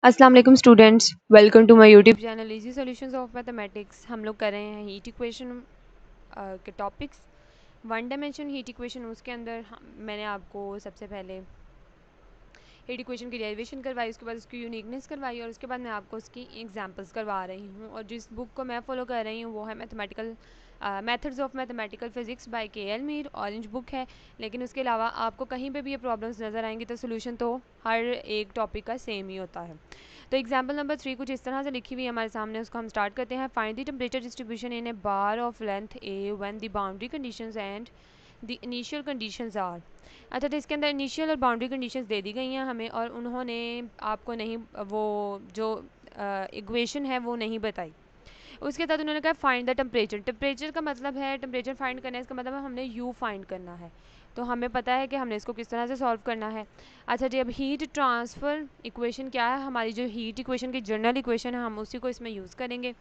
अस्सलाम वालेकुम students, welcome to my YouTube channel easy solutions of mathematics. हम लोग कर रहे हैं हीट इक्वेशन के topics. One dimension heat equation, उसके अंदर मैंने आपको सबसे पहले हीट इक्वेशन की डेरिवेशन करवाई, उसके बाद उसकी यूनिकनेस करवाई और उसके बाद मैं आपको उसकी एग्जांपल्स करवा रही हूँ। और जिस बुक को मैं फॉलो कर रही हूँ वो है mathematical methods of mathematical physics bye KL. Mir. Orange book है, लेकिन उसके अलावा आपको कहीं पे भी ये प्रॉब्लम्स नज़र आएंगी तो सोल्यूशन तो हर एक टॉपिक का सेम ही होता है। तो एग्जाम्पल नंबर 3 कुछ इस तरह से लिखी हुई है हमारे सामने, उसको हम स्टार्ट करते हैं। Find the temperature distribution in a bar of length A when the boundary conditions and the initial conditions are. अच्छा, तो इसके अंदर इनिशियल और बाउंड्री कंडीशंस दे दी गई हैं हमें, और उन्होंने आपको नहीं वो जो इक्वेशन है वो नहीं बताई। उसके बाद उन्होंने कहा फाइंड द टेम्परेचर। टेम्परेचर का मतलब है, टेम्परेचर फाइंड करना है, इसका मतलब है हमने यू फाइंड करना है। तो हमें पता है कि हमने इसको किस तरह से सॉल्व करना है। अच्छा जी, अब हीट ट्रांसफ़र इक्वेशन क्या है, हमारी जो हीट इक्वेशन की जनरल इक्वेशन है हम उसी को इसमें यूज़ करेंगे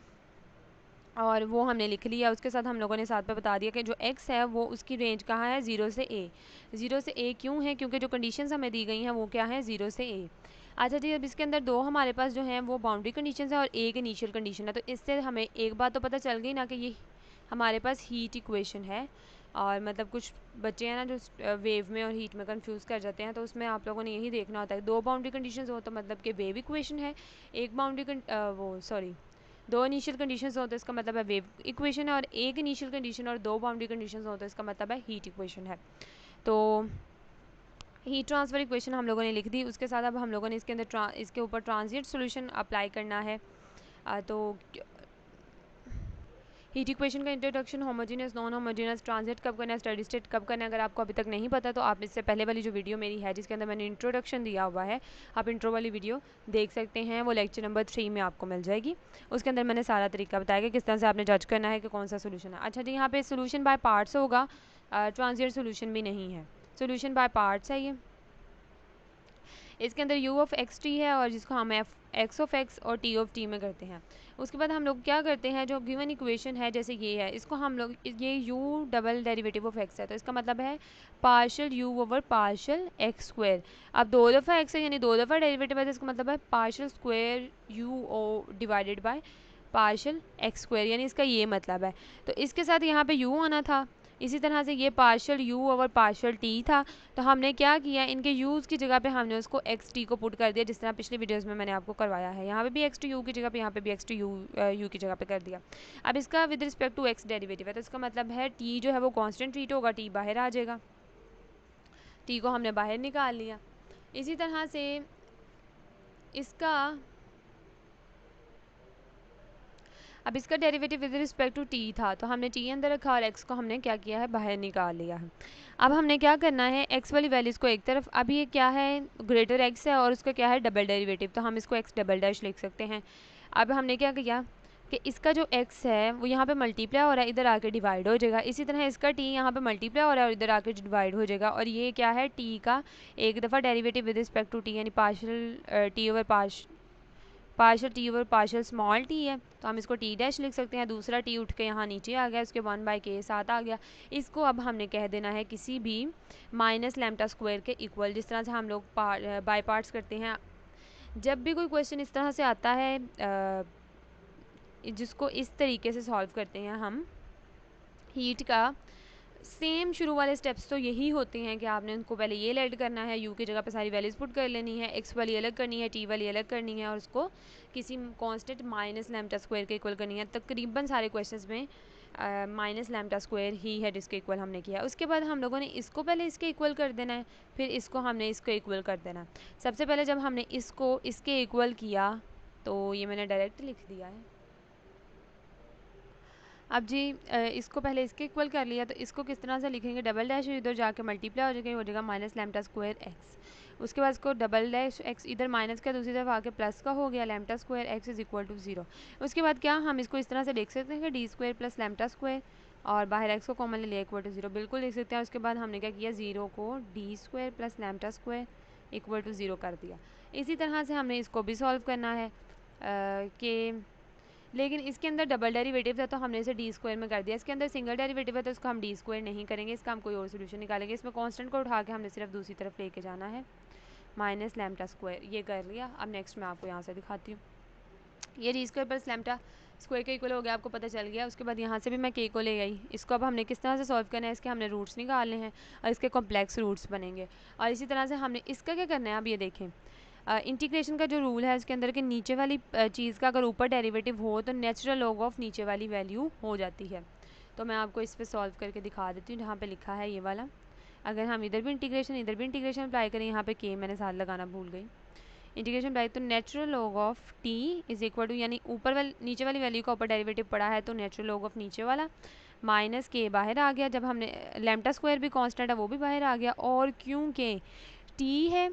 और वो हमने लिख लिया। उसके साथ हम लोगों ने साथ पे बता दिया कि जो x है वो उसकी रेंज कहाँ है, 0 से a। 0 से a क्यों है, क्योंकि जो कंडीशंस हमें दी गई हैं वो क्या है, 0 से a। अच्छा जी, अब इसके अंदर दो हमारे पास जो हैं वो बाउंड्री कंडीशंस है और एक इनिशियल कंडीशन है। तो इससे हमें एक बात तो पता चल गई ना कि ये हमारे पास हीट इक्वेशन है। और मतलब कुछ बच्चे हैं ना जो वेव में और हीट में कंफ्यूज कर जाते हैं, तो उसमें आप लोगों ने यही देखना होता है दो बाउंड्री कंडीशंस हो तो मतलब कि वेव इक्वेशन है, एक वो सॉरी दो इनिशियल कंडीशंस हो तो इसका मतलब है वेव इक्वेशन है, और एक इनिशियल कंडीशन और दो बाउंड्री कंडीशंस हो तो इसका मतलब है हीट इक्वेशन है। तो हीट ट्रांसफर इक्वेशन हम लोगों ने लिख दी। उसके साथ अब हम लोगों ने इसके अंदर इसके ऊपर ट्रांजिएंट सॉल्यूशन अप्लाई करना है। तो हीट इक्वेशन का introduction, homogeneous non homogeneous, transit कब करना है, स्टेडी स्टेट कब करना है, अगर आपको अभी तक नहीं पता तो आप इससे पहले वाली जो वीडियो मेरी है जिसके अंदर मैंने इंट्रोडक्शन दिया हुआ है, आप इंट्रो वाली वीडियो देख सकते हैं। वो लेक्चर नंबर 3 में आपको मिल जाएगी। उसके अंदर मैंने सारा तरीका बताया कि किस तरह से आपने जज करना है कि कौन सा सोल्यूशन है। अच्छा जी, यहाँ पे सोल्यूशन बाय पार्ट्स होगा, ट्रांजिट सोल्यूशन भी नहीं है, सोल्यूशन बाय पार्ट्स है ये। इसके अंदर यू ऑफ एक्स टी है और जिसको हम एफ एक्स ऑफ एक्स और टी ऑफ टी में करते हैं। उसके बाद हम लोग क्या करते हैं, जो गिवन इक्वेशन है जैसे ये है, इसको हम लोग ये U double derivative of x है तो इसका मतलब है partial you over partial x square. अब दो दफ़ा एक्स है यानी दो दफ़ा डेरिवेटिव है तो इसका मतलब है partial square u o divided by partial x square, यानी इसका ये मतलब है। तो इसके साथ यहाँ पे u आना था, इसी तरह से ये partial u over partial t था। तो हमने क्या किया, इनके यूज़ की जगह पे हमने उसको एक्स टी को पुट कर दिया, जिस तरह पिछले वीडियोस में मैंने आपको करवाया है। यहाँ पे भी एक्स टू यू की जगह पे, यहाँ पे भी एक्स टू यू की जगह पे कर दिया। अब इसका with respect to x derivative है तो इसका मतलब है टी जो है वो कांस्टेंट ट्रीट होगा, टी बाहर आ जाएगा, टी को हमने बाहर निकाल लिया। इसी तरह से इसका अब इसका derivative with respect to t था तो हमने टी अंदर रखा और एक्स को हमने क्या किया है, बाहर निकाल लिया है। अब हमने क्या करना है, एक्स वाली वैल्यूज़ को एक तरफ, अब ये क्या है, ग्रेटर एक्स है और उसका क्या है, डबल डेरिवेटिव, तो हम इसको एक्स डबल डैश लिख सकते हैं। अब हमने क्या किया कि इसका जो x है वो यहाँ पे मल्टीप्लाई हो रहा है, इधर आके डिवाइड हो जाएगा। इसी तरह इसका t यहाँ पे मल्टीप्लाई हो रहा है और इधर आके डिवाइड हो जाएगा। और ये क्या है, t का एक दफ़ा derivative with respect to t, यानी partial t over partial t over partial small t है तो हम इसको टी डैश लिख सकते हैं। दूसरा टी उठ के यहाँ नीचे आ गया, इसके 1/k साथ आ गया। इसको अब हमने कह देना है किसी भी माइनस लैम्डा स्क्वायर के इक्वल, जिस तरह से हम लोग बाय पार्ट्स करते हैं। जब भी कोई क्वेश्चन इस तरह से आता है जिसको इस तरीके से सॉल्व करते हैं हम हीट का, सेम शुरू वाले स्टेप्स तो यही होते हैं कि आपने उनको पहले ये ऐड करना है, यू की जगह पे सारी वैल्यूज पुट कर लेनी है, एक्स वाली अलग करनी है, टी वाली अलग करनी है और उसको किसी कांस्टेंट माइनस लैम्डा स्क्वायर के इक्वल करनी है। तकरीबन सारे क्वेश्चंस में माइनस लैम्डा स्क्वायर ही है जिसके इक्वल हमने किया। उसके बाद हम लोगों ने इसको पहले इसके इक्वल कर देना है, फिर इसको हमने इसको इक्वल कर देना है। सबसे पहले जब हमने इसको इसके इक्वल किया तो ये मैंने डायरेक्ट लिख दिया है। अब जी इसको पहले इसके इक्वल कर लिया तो इसको किस तरह से लिखेंगे, डबल डैश इधर जाके मल्टीप्लाई हो जाएगा माइनस लैम्डा स्क्वायर एक्स। उसके बाद इसको डबल डैश एक्स इधर माइनस का दूसरी तरफ आके प्लस का हो गया, lambda square x is equal to 0। उसके बाद क्या हम इसको इस तरह से लिख सकते हैं कि D square plus lambda square और बाहर एक्स को कॉमन ले लिया इक्वल टू 0, बिल्कुल लिख सकते हैं। उसके बाद हमने क्या किया, 0 को D square plus lambda square equal to 0 कर दिया। इसी तरह से हमने इसको भी सॉल्व करना है कि लेकिन इसके अंदर डबल डेरिवेटिव है तो हमने इसे डी स्क्वायर में कर दिया। इसके अंदर सिंगल डेरिवेटिव है तो इसको हम डी स्क्वायर नहीं करेंगे, इसका हम कोई और सोल्यूशन निकालेंगे। इसमें कांस्टेंट को उठा के हमने सिर्फ दूसरी तरफ लेके जाना है। माइनस लैम्डा स्क्वायर, ये कर लिया। अब नेक्स्ट मैं आपको यहाँ से दिखाती हूँ। ये D square plus lambda square के इक्वल हो गया, आपको पता चल गया। उसके बाद यहाँ से भी मैं के को ले आई। इसको अब हमने किस तरह से सॉल्व करना है, इसके हमने रूट्स निकालने हैं और इसके कॉम्प्लेक्स रूट्स बनेंगे। और इसी तरह से हमने इसका क्या करना है, अब ये देखें इंटीग्रेशन का जो रूल है उसके अंदर के नीचे वाली चीज़ का अगर ऊपर डेरिवेटिव हो तो नेचुरल लॉग ऑफ नीचे वाली वैल्यू हो जाती है। तो मैं आपको इस पर सॉल्व करके दिखा देती हूँ, जहाँ पे लिखा है ये वाला। अगर हम इधर भी इंटीग्रेशन अप्लाई करें, यहाँ पे के मैंने साथ लगाना भूल गई, इंटीग्रेशन अप्लाई, तो natural log of t is equal to, यानी ऊपर वाली नीचे वाली वैल्यू का ऊपर डेरिवेटिव पड़ा है तो नेचुरल लॉग ऑफ नीचे वाला माइनस के बाहर आ गया। जब हमने लैम्डा स्क्वायर भी कांस्टेंट है वो भी बाहर आ गया, और क्योंकि टी है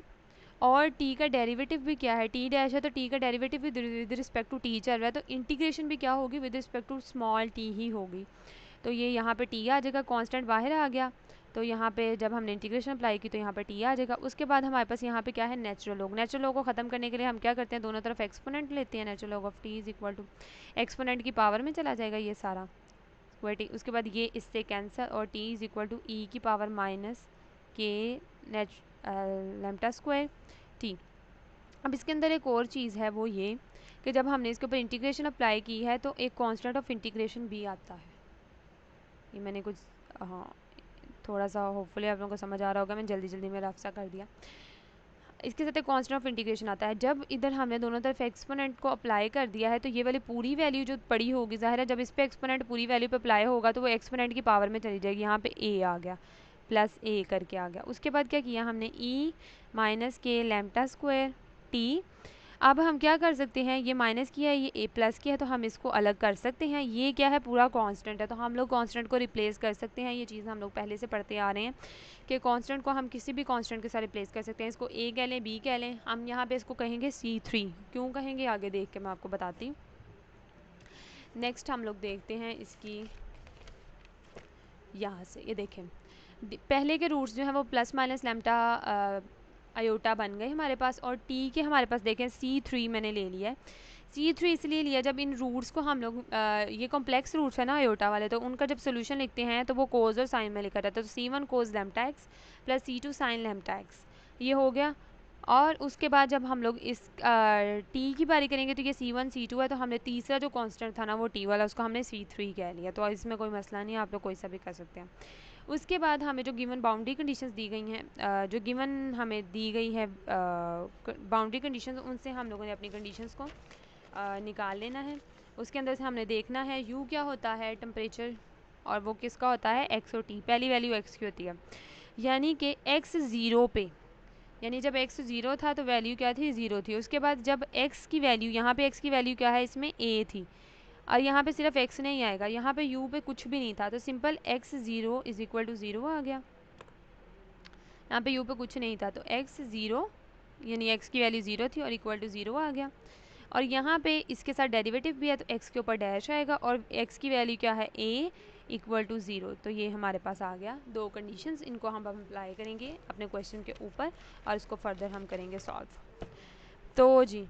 और टी का डेरिवेटिव भी क्या है, टी डैश है, तो टी का डेरिवेटिव भी विद रिस्पेक्ट टू टी चल रहा है, तो इंटीग्रेशन भी क्या होगी, with respect to small T ही होगी। तो ये यहाँ पे टी आ जाएगा, कांस्टेंट बाहर आ गया, तो यहाँ पे जब हमने इंटीग्रेशन अप्लाई की तो यहाँ पे टी आ जाएगा। उसके बाद हमारे पास यहाँ पे क्या है, नेचुरल लॉग। नेचुरल लॉग को ख़त्म करने के लिए हम क्या करते हैं, दोनों तरफ एक्सपोनेंट लेते हैं। Natural log of t is equal to exponent की पावर में चला जाएगा ये सारा स्क्वायर टी। उसके बाद ये इससे कैंसिल और टी इज इक्वल टू ई की पावर माइनस के लैम्डा स्क्वायर टी। अब इसके अंदर एक और चीज़ है, वो ये कि जब हमने इसके ऊपर इंटीग्रेशन अप्लाई की है तो एक कांस्टेंट ऑफ इंटीग्रेशन भी आता है। ये मैंने कुछ हाँ थोड़ा सा होपफुली आप लोगों को समझ आ रहा होगा, मैंने जल्दी में रफ सा कर दिया। इसके साथ एक कांस्टेंट ऑफ इंटीग्रेशन आता है। जब इधर हमने दोनों तरफ एक्सपोनेंट को अप्लाई कर दिया है तो ये वाली पूरी वैल्यू जो पड़ी होगी, ज़ाहिर है जब इस पर एक्सपोनेंट पूरी वैल्यू पे अप्लाई होगा तो वो एक्सपोनेंट की पावर में चली जाएगी। यहाँ पे ए आ गया, प्लस ए करके आ गया। उसके बाद क्या किया हमने, ई माइनस के लैम्डा स्क्वायर टी। अब हम क्या कर सकते हैं, ये माइनस किया है, ये ए प्लस किया है, तो हम इसको अलग कर सकते हैं। ये क्या है, पूरा कांस्टेंट है, तो हम लोग कांस्टेंट को रिप्लेस कर सकते हैं। ये चीज़ हम लोग पहले से पढ़ते आ रहे हैं कि कांस्टेंट को हम किसी भी कांस्टेंट के साथ रिप्लेस कर सकते हैं। इसको ए कह लें, बी कह लें, हम यहाँ पे इसको कहेंगे C3। क्यों कहेंगे आगे देख के मैं आपको बताती हूँ। नेक्स्ट हम लोग देखते हैं इसकी, यहाँ से ये देखें पहले के रूट्स जो हैं वो प्लस माइनस लैम्डा आयोटा बन गए हमारे पास, और टी के हमारे पास देखें C3 मैंने ले लिया है। C3 इसलिए लिया, जब इन रूट्स को हम लोग ये कॉम्प्लेक्स रूट्स है ना आयोटा वाले, तो उनका जब सोल्यूशन लिखते हैं तो वो कोज और साइन में लिखा जाता है। तो C1 cos lambda x plus C2 sine lambda x, ये हो गया। और उसके बाद जब हम लोग इस टी की बारी करेंगे तो ये C1 C2 है, तो हमने तीसरा जो कांस्टेंट था ना वो टी वाला, उसको हमने C3 कह लिया। तो इसमें कोई मसला नहीं है, आप लोग कोई सा भी कर सकते हैं। उसके बाद हमें जो गिवन बाउंड्री कंडीशंस दी गई हैं, जो गिवन हमें दी गई है बाउंड्री कंडीशंस, उनसे हम लोगों ने अपनी कंडीशंस को निकाल लेना है। उसके अंदर से हमने देखना है यू क्या होता है, टेम्परेचर, और वो किसका होता है, एक्स और टी। पहली वैल्यू एक्स की होती है, यानी कि एक्स ज़ीरो पे, यानी जब x 0 था तो वैल्यू क्या थी, 0 थी। उसके बाद जब x की वैल्यू, यहाँ पे x की वैल्यू क्या है, इसमें a थी, और यहाँ पे सिर्फ x नहीं आएगा, यहाँ पे u पे कुछ भी नहीं था, तो simple x 0 is equal to 0 आ गया। यहाँ पे u पे कुछ नहीं था तो x 0 यानी x की वैल्यू 0 थी और इक्वल टू 0 आ गया। और यहाँ पे इसके साथ डेरिवेटिव भी है तो x के ऊपर डैश आएगा, और x की वैल्यू क्या है, a इक्वल टू 0। तो ये हमारे पास आ गया दो कंडीशंस। इनको हम अप्लाई करेंगे अपने क्वेश्चन के ऊपर और इसको फर्दर हम करेंगे सॉल्व। तो जी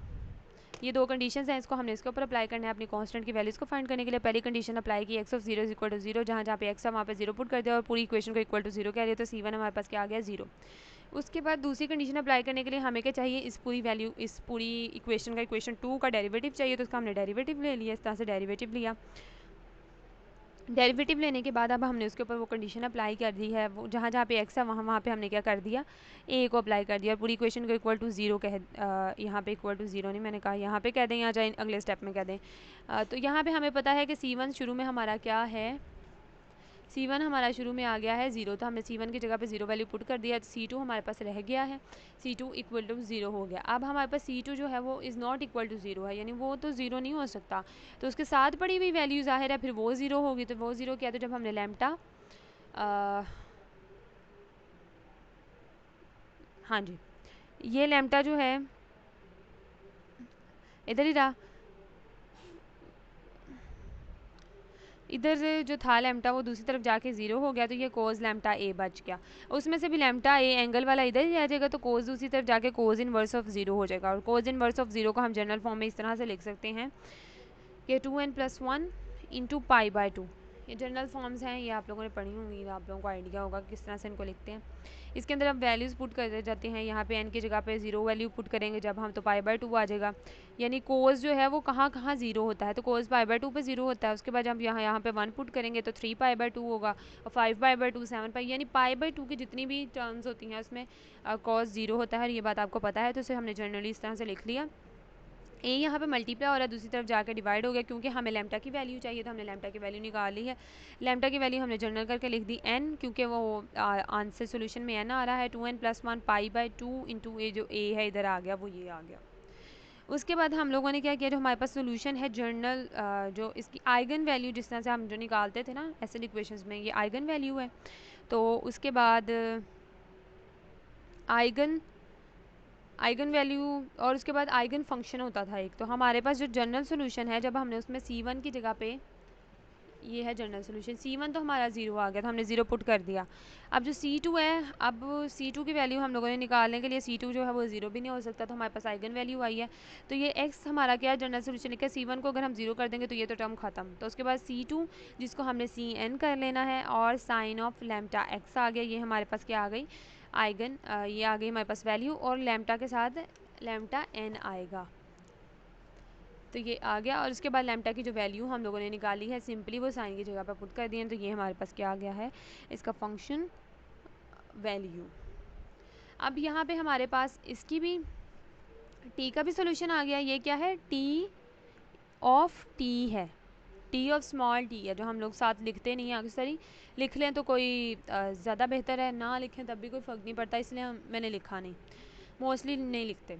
ये दो कंडीशंस हैं, इसको हमने इसके ऊपर अप्लाई करना है अपनी कांस्टेंट की वैल्यूज़ को फाइंड करने के लिए। पहली कंडीशन अप्लाई की, x of 0 is equal to 0, जहाँ पे x है वहाँ पे 0 पुट कर दिया और पूरी इक्वेशन को इक्वल टू 0 कह दिया, तो C1 हमारे पास क्या आ गया, 0। उसके बाद दूसरी कंडीशन अप्लाई करने के लिए हमें क्या चाहिए, इस पूरी वैल्यू, इस पूरी इक्वेशन का इक्वेशन 2 का डेरिवेटिव चाहिए, तो उसका हमने डेरिवेटिव ले लिया, इस तरह से डेरिवेटिव लिया। डेरिवेटिव लेने के बाद अब हमने उसके ऊपर वो कंडीशन अप्लाई कर दी है, वो जहाँ जहाँ पे x है वहाँ वहाँ पे हमने क्या कर दिया, a को अप्लाई कर दिया, और पूरी इक्वेशन को इक्वल टू 0 कह, यहाँ पे इक्वल टू 0 नहीं मैंने कहा, यहाँ पे कह दें या चाहे अगले स्टेप में कह दें। तो यहाँ पे हमें पता है कि C1 शुरू में हमारा क्या है, C1 हमारा शुरू में आ गया है 0, तो हमने C1 की जगह पे 0 वैल्यू पुट कर दिया, तो C2 हमारे पास रह गया है, C2 इक्वल टू 0 हो गया। अब हमारे पास C2 जो है वो इज़ नॉट इक्वल टू 0 है, यानी वो तो 0 नहीं हो सकता, तो उसके साथ पड़ी हुई वैल्यू ज़ाहिर है फिर वो 0 होगी। तो वो 0 क्या, तो जब हमने लैम्डा, हाँ जी ये लैम्डा जो है इधर ही रहा, इधर से जो था लैम्डा वो दूसरी तरफ जाके 0 हो गया, तो ये कोज लैम्डा ए बच गया। उसमें से भी लैम्डा ए एंगल वाला इधर ही रह जाएगा, तो कोज दूसरी तरफ जाके कोज इनवर्स ऑफ 0 हो जाएगा। और कोज इनवर्स ऑफ 0 को हम जनरल फॉर्म में इस तरह से लिख सकते हैं कि 2n+1 इंटू π/2। ये जनरल फॉर्म्स हैं, ये आप लोगों ने पढ़ी होंगी, आप लोगों को आइडिया होगा किस तरह से इनको लिखते हैं। इसके अंदर हम वैल्यूज़ पुट कर जाते हैं। यहाँ पे n की जगह पे 0 वैल्यू पुट करेंगे जब हम, तो π/2 आ जाएगा। यानी कोस जो है वो कहाँ कहाँ 0 होता है, तो कोस π/2 पे 0 होता है। उसके बाद हम यहाँ पे 1 पुट करेंगे तो 3π/2 होगा, और 5π/2 7π, यानी π/2 की जितनी भी टर्म्स होती हैं उसमें कॉस 0 होता है। ये बात आपको पता है, तो इसे हमने जनरली इस तरह से लिख लिया। ए यहाँ पे मल्टीप्लाई हो रहा है, दूसरी तरफ जाकर डिवाइड हो गया, क्योंकि हमें लैम्डा की वैल्यू चाहिए, तो हमने लैम्डा की वैल्यू निकाल ली है। लैम्डा की वैल्यू हमने जनरल करके लिख दी n, क्योंकि वो आंसर सोल्यूशन में n आ रहा है। 2n + 1 π/2 इंटू ए, जो a है इधर आ गया, वो ये आ गया। उसके बाद हम लोगों ने क्या किया, जो हमारे पास सोल्यूशन है जनरल, जो इसकी आइगन वैल्यू जिस तरह से हम जो निकालते थे ना ऐसे इक्वेशंस में, ये आइगन वैल्यू है। तो उसके बाद आइगन वैल्यू और उसके बाद आइगन फंक्शन होता था एक। तो हमारे पास जो जनरल सोल्यूशन है, जब हमने उसमें C1 की जगह पे, ये है जनरल सोल्यूशन, C1 तो हमारा 0 आ गया, तो हमने 0 पुट कर दिया। अब जो C2 है, अब C2 की वैल्यू हम लोगों ने निकालने के लिए, C2 जो है वो 0 भी नहीं हो सकता, तो हमारे पास आइगन वैल्यू आई है। तो ये x हमारा क्या है, जनरल सोल्यूशन लिखा है। C1 को अगर हम 0 कर देंगे तो ये तो टर्म खत्म। तो उसके बाद C2 जिसको हमने Cn कर लेना है, और साइन ऑफ लैम्डा x आ गया। ये हमारे पास क्या आ गई, आइगन, ये आ गई हमारे पास वैल्यू, और लैम्डा के साथ लैम्डा n आएगा, तो ये आ गया। और उसके बाद लैम्डा की जो वैल्यू हम लोगों ने निकाली है, सिंपली वो साइन की जगह पर पुट कर दिए, तो ये हमारे पास क्या आ गया है, इसका फंक्शन वैल्यू। अब यहाँ पे हमारे पास इसकी भी t का भी सोल्यूशन आ गया। ये क्या है, t ऑफ t है, t ऑफ स्मॉल t है, जो हम लोग साथ लिखते नहीं हैं। अक्सर ही लिख लें तो कोई ज़्यादा बेहतर है, ना लिखें तब भी कोई फ़र्क नहीं पड़ता, इसलिए मैंने लिखा नहीं, मोस्टली नहीं लिखते,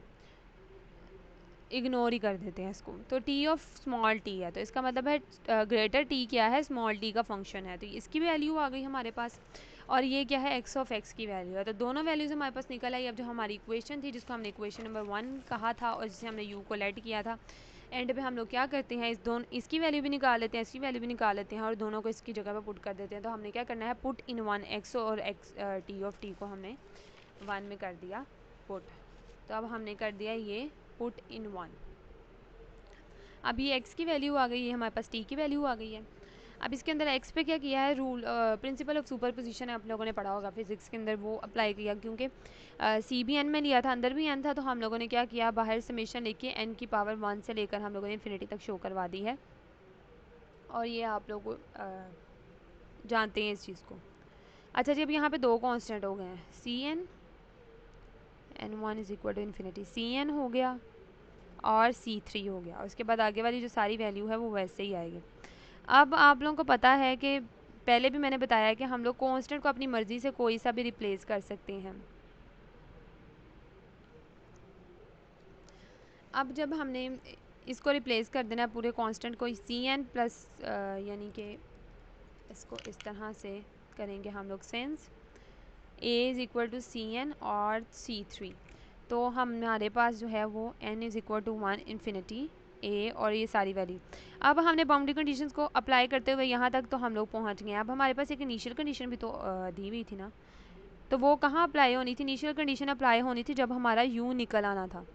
इग्नोर ही कर देते हैं इसको। तो t ऑफ स्मॉल t है, तो इसका मतलब है ग्रेटर t क्या है, स्मॉल t का फंक्शन है, तो इसकी वैल्यू आ गई हमारे पास। और ये क्या है, x ऑफ x की वैल्यू है। तो दोनों वैल्यूज़ हमारे पास निकल आई। अब जो हमारी इक्वेशन थी, जिसको हमने इक्वेशन नंबर 1 कहा था, और जिसे हमने u को लेट किया था, एंड पे हम लोग क्या करते हैं, इसकी वैल्यू भी निकाल लेते हैं, इसकी वैल्यू भी निकाल लेते हैं, और दोनों को इसकी जगह पर पुट कर देते हैं। तो हमने क्या करना है, पुट इन 1 x, और x t ऑफ t को हमने 1 में कर दिया पुट। तो अब हमने कर दिया ये पुट इन 1। अब ये x की वैल्यू आ गई है, हमारे पास t की वैल्यू आ गई है। अब इसके अंदर x पे क्या किया है, rule principal of super position है, आप लोगों ने पढ़ा होगा फिजिक्स के अंदर, वो अप्लाई किया। क्योंकि c भी n में लिया था, अंदर भी n था, तो हम लोगों ने क्या किया, बाहर समेशन लेके n की पावर 1 से लेकर हम लोगों ने इन्फिनिटी तक शो करवा दी है। और ये आप लोग जानते हैं इस चीज़ को। अच्छा जी, अब यहाँ पे दो कॉन्स्टेंट हो गए हैं, Cn n1 is equal to infinity, Cn हो गया और C3 हो गया। उसके बाद आगे वाली जो सारी वैल्यू है वो वैसे ही आएगी। अब आप लोगों को पता है कि पहले भी मैंने बताया कि हम लोग कांस्टेंट को अपनी मर्ज़ी से कोई सा भी रिप्लेस कर सकते हैं। अब जब हमने इसको रिप्लेस कर देना है पूरे कांस्टेंट को, Cn प्लस, यानी कि इसको इस तरह से करेंगे हम लोग, since a is equal to Cn और C3, तो हमारे पास जो है वो n is equal to 1 infinity a, और ये सारी वैल्यू। अब हमने बाउंड्री कंडीशंस को अप्लाई करते हुए यहाँ तक तो हम लोग पहुँच गए। अब हमारे पास एक इनिशियल कंडीशन भी तो दी हुई थी ना, तो वो कहाँ अप्लाई होनी थी, इनिशियल कंडीशन अप्लाई होनी थी जब हमारा u निकल आना था।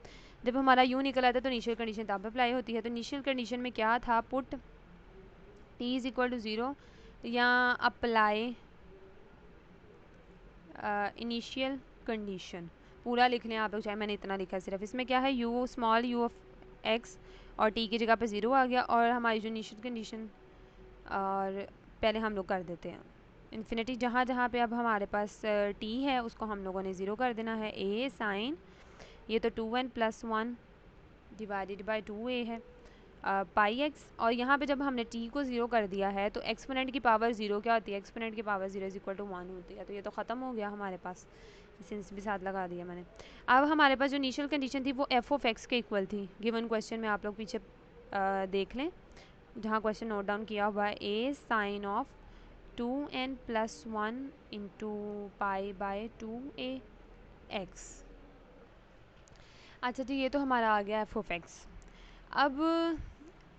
जब हमारा u निकल आता है तो इनिशियल कंडीशन तब अप्लाई होती है। तो इनिशियल कंडीशन में क्या था, put t is equal to 0 या अप्लाई इनिशियल कंडीशन, पूरा लिख लें आप लोग, चाहे मैंने इतना लिखा है सिर्फ। इसमें क्या है, u small u of x, और t की जगह पे 0 आ गया, और हमारी जो इनिशियल कंडीशन, और पहले हम लोग कर देते हैं इन्फिनिटी, जहाँ जहाँ पे अब हमारे पास t है उसको हम लोगों ने 0 कर देना है। a साइन, ये तो 2n + 1 डिवाइडेड बाई 2a है, पाई एक्स, और यहाँ पे जब हमने t को 0 कर दिया है तो एक्सपोनेंट की पावर 0 क्या होती है, एक्सपोनेंट की पावर 0 इज इक्वल टू 1 होती है। तो ये तो ख़त्म हो गया हमारे पास, सिंस भी साथ लगा दिया मैंने। अब हमारे पास जो इनिशियल कंडीशन थी वो f ऑफ x के इक्वल थी। गिवन क्वेश्चन में आप लोग पीछे देख लें, जहाँ क्वेश्चन नोट डाउन किया हुआ है, a sine of 2n + 1 into pi by 2a x। अच्छा जी, ये तो हमारा आ गया f ऑफ x। अब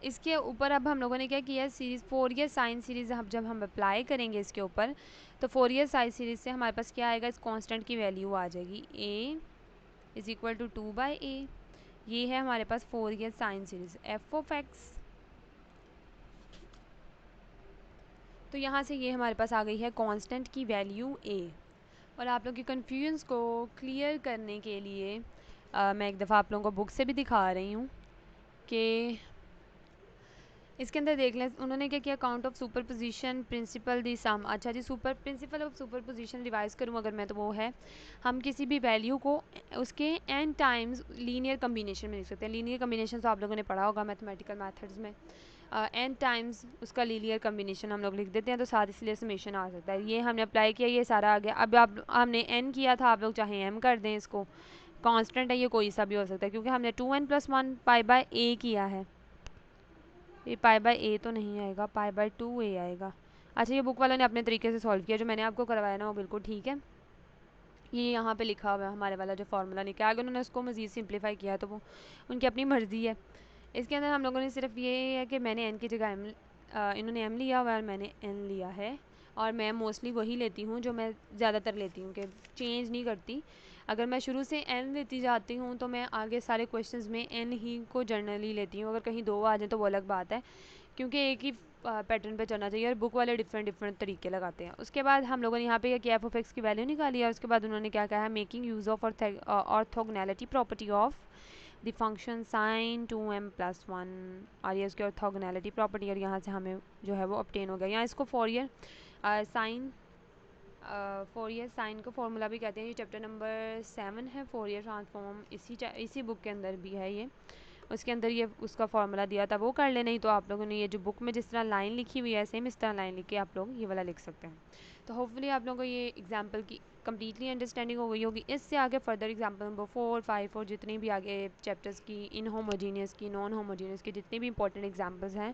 इसके ऊपर अब हम लोगों ने क्या किया, सीरीज़ फोरियर साइन सीरीज़ जब हम अप्लाई करेंगे इसके ऊपर, तो फोरियर साइन सीरीज़ से हमारे पास क्या आएगा, इस कांस्टेंट की वैल्यू आ जाएगी, a is equal to 2/a। ये है हमारे पास Fourier sine series f of x। तो यहाँ से ये हमारे पास आ गई है कांस्टेंट की वैल्यू a। और आप लोग के कन्फ्यूजन्स को क्लियर करने के लिए मैं एक दफ़ा आप लोगों को बुक से भी दिखा रही हूँ कि इसके अंदर देख लें उन्होंने क्या किया, count of superposition principle दी सम। अच्छा जी, super principle of superposition revise करूँ अगर मैं, तो वो है हम किसी भी वैल्यू को उसके n टाइम्स लीनियर कम्बिनेशन में लिख सकते हैं। लीनियर कम्बिनेशन तो आप लोगों ने पढ़ा होगा मैथमेटिकल मैथड्स में, n टाइम्स उसका लीनियर कम्बिनेशन हम लोग लिख देते हैं, तो साथ इसलिए समेशन आ सकता है। ये हमने अप्लाई किया, ये सारा आ गया। अब आप हमने n किया था, आप लोग चाहे m कर दें, इसको कांस्टेंट है, ये कोई सा भी हो सकता है क्योंकि हमने 2n+1 पाई बाय a किया है। ये पाई बाय ए तो नहीं आएगा, पाई बाय 2a आएगा। अच्छा, ये बुक वालों ने अपने तरीके से सॉल्व किया, जो मैंने आपको करवाया ना वो बिल्कुल ठीक है। ये यहाँ पे लिखा हुआ है हमारे वाला जो फार्मूला निकला, अगर उन्होंने उसको मज़ीद सिंप्लीफाई किया तो वो उनकी अपनी मर्ज़ी है। इसके अंदर हम लोगों ने सिर्फ ये है कि मैंने एन की जगह इन्होंने एम लिया हुआ है और मैंने एन लिया है, और मैं मोस्टली वही लेती हूँ जो मैं ज़्यादातर लेती हूँ, कि चेंज नहीं करती। अगर मैं शुरू से एन लेती जाती हूँ तो मैं आगे सारे क्वेश्चंस में एन ही को जनरली लेती हूँ। अगर कहीं दो आ जाए तो वो अलग बात है, क्योंकि एक ही पैटर्न पे चलना चाहिए, और बुक वाले डिफरेंट तरीके लगाते हैं। उसके बाद हम लोगों ने यहाँ पे क्या एफ ऑफ एक्स की वैल्यू निकाली है। उसके बाद उन्होंने क्या कहा है, making use of orthogonality property of the function sine 2m+1, और ये उसकी ऑर्थोगोनैलिटी प्रॉपर्टी, और यहाँ से हमें जो है वो ऑब्टेन हो गया। यहाँ इसको फोरियर साइन का फॉर्मूला भी कहते हैं। ये चैप्टर नंबर 7 है, फोरियर ट्रांसफॉर्म, इसी बुक के अंदर भी है ये। उसके अंदर ये उसका फार्मूला दिया था, वो कर ले। नहीं तो आप लोगों ने ये जो बुक में जिस तरह लाइन लिखी हुई है, सेम इस तरह लाइन लिख के आप लोग ये वाला लिख सकते हैं। तो होपफुली आप लोगों को ये एग्जाम्पल की कम्प्लीटली अंडरस्टैंडिंग हो गई होगी। इससे आगे फर्दर एग्जाम्पल नंबर 4, 5 और जितनी भी आगे चैप्टर्स की इन होमोजीनियस की, नॉन होमोजीनियस की जितनी भी इंपॉर्टेंट एग्जाम्पल्स हैं,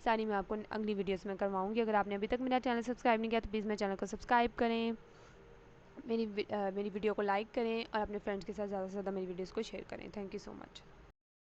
सारी मैं आपको अगली वीडियोस में करवाऊंगी। अगर आपने अभी तक मेरा चैनल सब्सक्राइब नहीं किया तो प्लीज़ मेरे चैनल को सब्सक्राइब करें, मेरी वीडियो को लाइक करें, और अपने फ्रेंड्स के साथ ज़्यादा से ज़्यादा मेरी वीडियोज़ को शेयर करें। Thank you so much.